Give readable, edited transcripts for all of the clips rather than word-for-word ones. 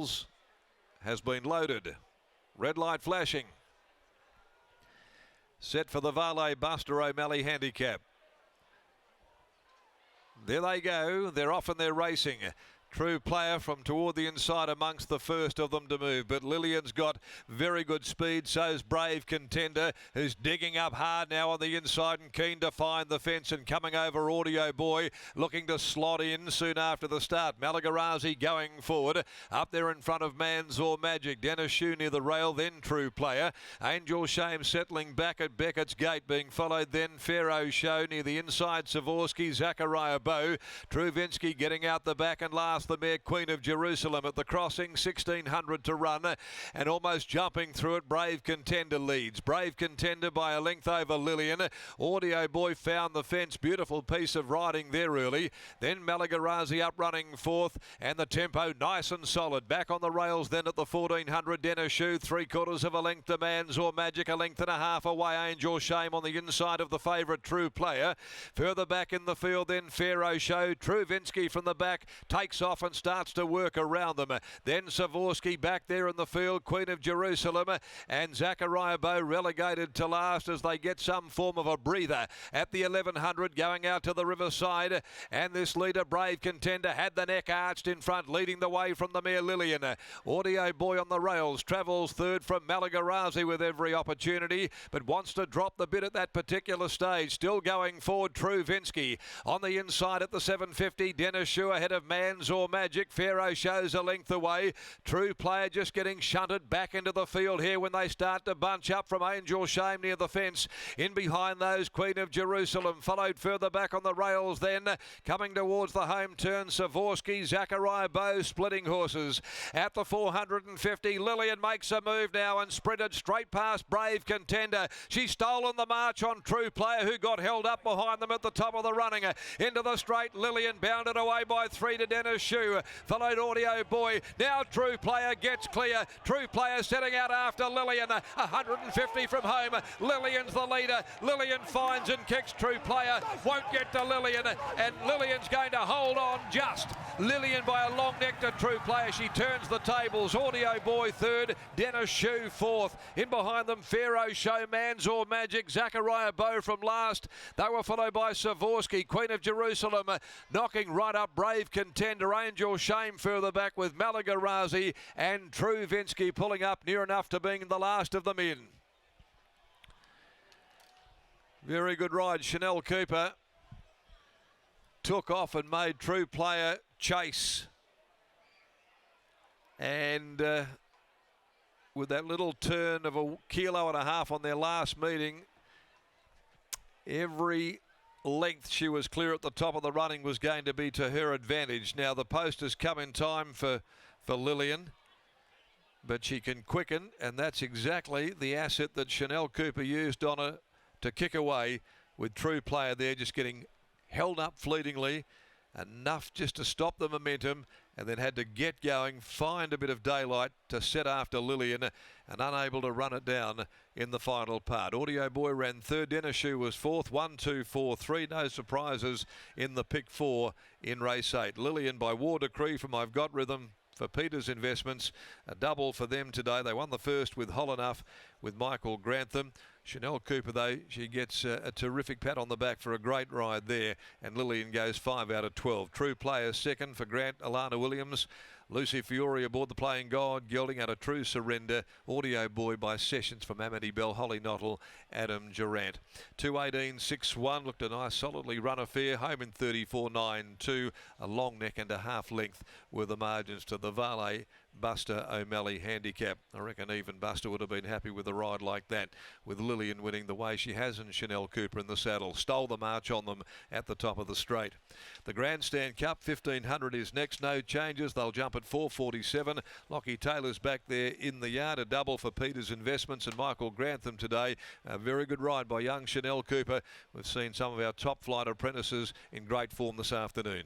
rails has been loaded. Red light flashing. Set for the Valet Buster O'Malley handicap. There they go. They're off and they're racing. True Player from toward the inside amongst the first of them to move. But Lillian's got very good speed. So's Brave Contender, who's digging up hard now on the inside and keen to find the fence and coming over Audio Boy, looking to slot in soon after the start. Malagarazi going forward. Up there in front of Manzor Magic. Dennis Shue near the rail, then True Player. Angel Shame settling back at Beckett's Gate, being followed then Pharaoh Show near the inside. Savorsky, Zachariah Bow. Truvinsky getting out the back, and last the mare Queen of Jerusalem at the crossing, 1600 to run, and almost jumping through it. Brave Contender leads. Brave Contender by a length over Lillian. Audio Boy found the fence. Beautiful piece of riding there early. Then Malagarazi up running fourth, and the tempo nice and solid. Back on the rails then at the 1400. Dennis Shue, 3/4 of a length to Manzor Magic, a length and a half away. Angel Shame on the inside of the favourite True Player. Further back in the field then Pharaoh Show. Truvinsky from the back takes off and starts to work around them. Then Savorsky back there in the field, Queen of Jerusalem, and Zachariah Bow relegated to last as they get some form of a breather at the 1100, going out to the riverside. And this leader, Brave Contender, had the neck arched in front, leading the way from the mare Lillian. Audio Boy on the rails travels third from Malagarazi with every opportunity, but wants to drop the bit at that particular stage. Still going forward, Truvinsky on the inside at the 750. Dennis Shue ahead of Manzor Magic. Pharaoh Shows a length away. True Player just getting shunted back into the field here when they start to bunch up from Angel Shame near the fence. In behind those, Queen of Jerusalem followed further back on the rails then. Coming towards the home turn, Savorsky, Zachariah Bow splitting horses. At the 450, Lillian makes a move now and sprinted straight past Brave Contender. She's stolen the march on True Player, who got held up behind them at the top of the running. Into the straight, Lillian bounded away by 3 to Dennis Shue. Followed Audio Boy. Now True Player gets clear. True Player setting out after Lillian. 150 from home. Lillian's the leader. Lillian finds and kicks. True Player won't get to Lillian, and Lillian's going to hold on just. Lillian by a long neck to True Player. She turns the tables. Audio Boy third. Dennis Shue fourth. In behind them, Pharaoh Show, Manzor Magic, Zachariah Bow from last. They were followed by Savorsky, Queen of Jerusalem, knocking right up Brave Contender. Angel Shame further back with Malagarazi, and Truvinsky pulling up near enough to being the last of them in. Very good ride. Chanel Cooper took off and made True Player chase. And with that little turn of 1.5 kilos on their last meeting, every length she was clear at the top of the running was going to be to her advantage. Now the post has come in time for Lillian, but she can quicken, and that's exactly the asset that Chanel Cooper used on her to kick away, with True Player there just getting held up fleetingly, enough just to stop the momentum, and then had to get going, find a bit of daylight to set after Lillian, and unable to run it down in the final part. Audio Boy ran third. Dennis Shue was fourth. 1, 2, 4, 3. No surprises in the pick 4 in race 8. Lillian by War Decree from I've Got Rhythm for Peters Investments. A double for them today. They won the first with Hol Enough with Michael Grantham. Chanel Cooper, though, she gets a terrific pat on the back for a great ride there, and Lillian goes 5 out of 12. True Player second for Grant, Alana Williams. Lucy Fiore aboard the Playing God, gelding out a True Surrender. Audio Boy by Sessions from Amity Bell, Holly Knottle, Adam Durant. 2:18.61 looked a nice solidly run affair. Home in 34.92. A long neck and a half length were the margins to the Valet Buster O'Malley handicap. I reckon even Buster would have been happy with a ride like that, with Lillian winning the way she has and Chanel Cooper in the saddle. Stole the march on them at the top of the straight. The Grandstand Cup 1500 is next. No changes. They'll jump at 4:47. Lockie Taylor's back there in the yard. A double for Peters Investments and Michael Grantham today. A very good ride by young Chanel Cooper. We've seen some of our top flight apprentices in great form this afternoon.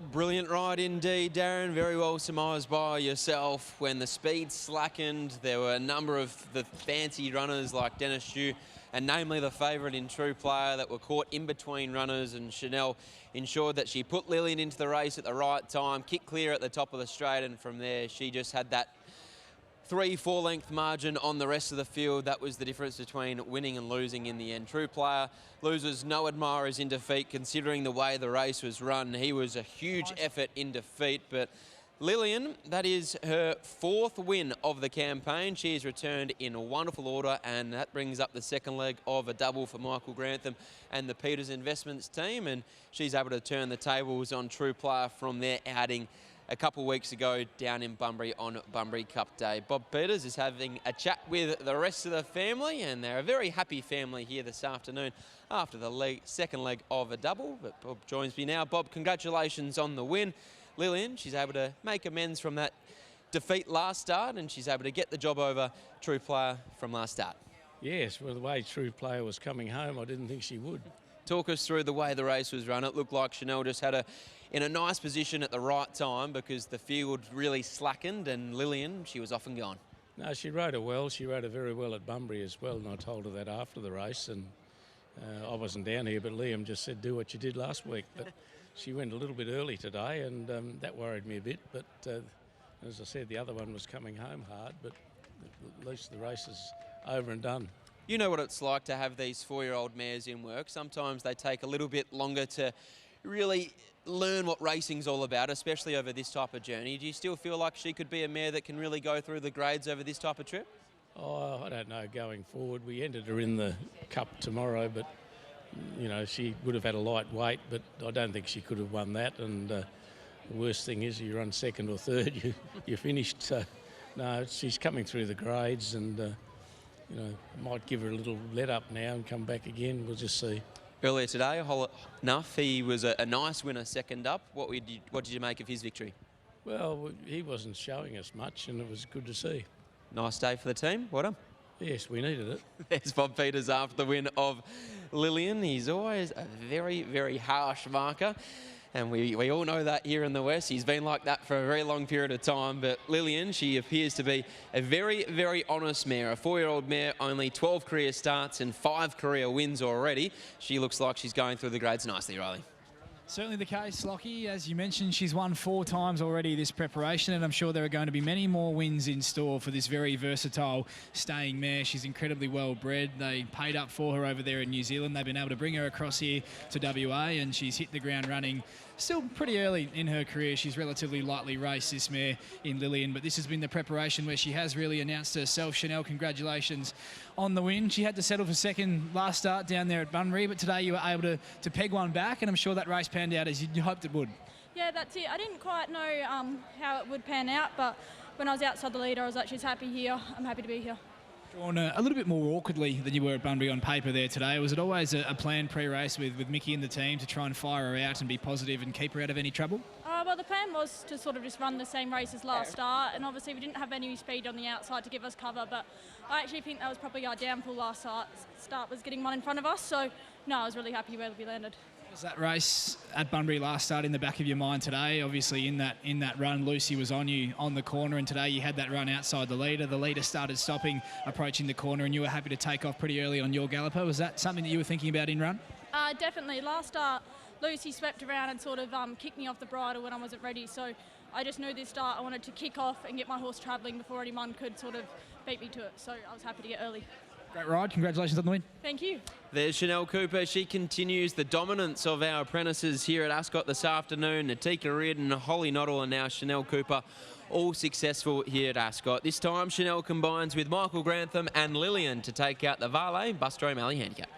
Brilliant ride indeed, Darren. Very well surmised by yourself. When the speed slackened, there were a number of the fancy runners like Dennis Shue, and namely the favourite in True Player, that were caught in between runners, and Chanel ensured that she put Lillian into the race at the right time, kicked clear at the top of the straight, and from there she just had that 3-4 length margin on the rest of the field. That was the difference between winning and losing in the end. True Player loses no admirers in defeat, considering the way the race was run. He was a huge effort in defeat, but Lillian, that is her 4th win of the campaign. She has returned in wonderful order, and that brings up the second leg of a double for Michael Grantham and the Peters Investments team, and she's able to turn the tables on True Player from their outing a couple of weeks ago down in Bunbury on Bunbury Cup Day. Bob Peters is having a chat with the rest of the family, and they're a very happy family here this afternoon after the second leg of a double. But Bob joins me now. Bob, congratulations on the win. Lillian, she's able to make amends from that defeat last start, and she's able to get the job over True Player from last start. Yes, well, the way True Player was coming home, I didn't think she would. Talk us through the way the race was run. It looked like Chanel just had her in a nice position at the right time, because the field really slackened, and Lillian, she was off and gone. No, she rode her well. She rode her very well at Bunbury as well, and I told her that after the race. And I wasn't down here, but Liam just said, do what you did last week. But she went a little bit early today, and that worried me a bit. But as I said, the other one was coming home hard, but at least the race is over and done. You know what it's like to have these 4-year-old mares in work. Sometimes they take a little bit longer to really learn what racing's all about, especially over this type of journey. Do you still feel like she could be a mare that can really go through the grades over this type of trip? Oh, I don't know going forward. We entered her in the Cup tomorrow, but, you know, she would have had a light weight, but I don't think she could have won that. And the worst thing is you run second or third, you're finished. So, no, she's coming through the grades, and, you know, might give her a little let up now and come back again. We'll just see. Earlier today, enough, he was a nice winner second up. What did you make of his victory? Well, he wasn't showing us much, and it was good to see. Nice day for the team. Well done. Yes, we needed it. There's Bob Peters after the win of Lillian. He's always a very, very harsh marker, and we all know that here in the West. He's been like that for a very long period of time. But Lillian, she appears to be a very, very honest mare. A 4-year-old mare, only 12 career starts and 5 career wins already. She looks like she's going through the grades nicely, Riley. Certainly the case, Lockie. As you mentioned, she's won 4 times already this preparation, and I'm sure there are going to be many more wins in store for this very versatile staying mare. She's incredibly well bred. They paid up for her over there in New Zealand. They've been able to bring her across here to WA, and she's hit the ground running still pretty early in her career. She's relatively lightly raced, this mare in Lillian, but this has been the preparation where she has really announced herself. Chanel, congratulations on the win. She had to settle for second last start down there at Bunbury, but today you were able to peg one back, and I'm sure that race panned out as you hoped it would. Yeah, that's it. I didn't quite know how it would pan out, but when I was outside the leader, I was like, she's happy here. I'm happy to be here. Drawn a little bit more awkwardly than you were at Bunbury on paper there today. Was it always a planned pre-race with Mickey and the team to try and fire her out and be positive and keep her out of any trouble? Well, the plan was to sort of just run the same race as last start, and obviously we didn't have any speed on the outside to give us cover, but I actually think that was probably our downfall last start was getting one in front of us, so no, I was really happy where we landed. Was that race at Bunbury last start in the back of your mind today? Obviously in that run, Lucy was on you on the corner, and today you had that run outside the leader. The leader started stopping, approaching the corner, and you were happy to take off pretty early on your galloper. Was that something that you were thinking about in run? Definitely. Last start, Lucy swept around and sort of kicked me off the bridle when I wasn't ready, so I just knew this start I wanted to kick off and get my horse travelling before anyone could sort of beat me to it, so I was happy to get early. Great ride. Congratulations on the win. Thank you. There's Chanel Cooper. She continues the dominance of our apprentices here at Ascot this afternoon. Natika Reardon, Holly Noddle, and now Chanel Cooper, all successful here at Ascot. This time Chanel combines with Michael Grantham and Lillian to take out the Varley Buster O'Malley Handicap.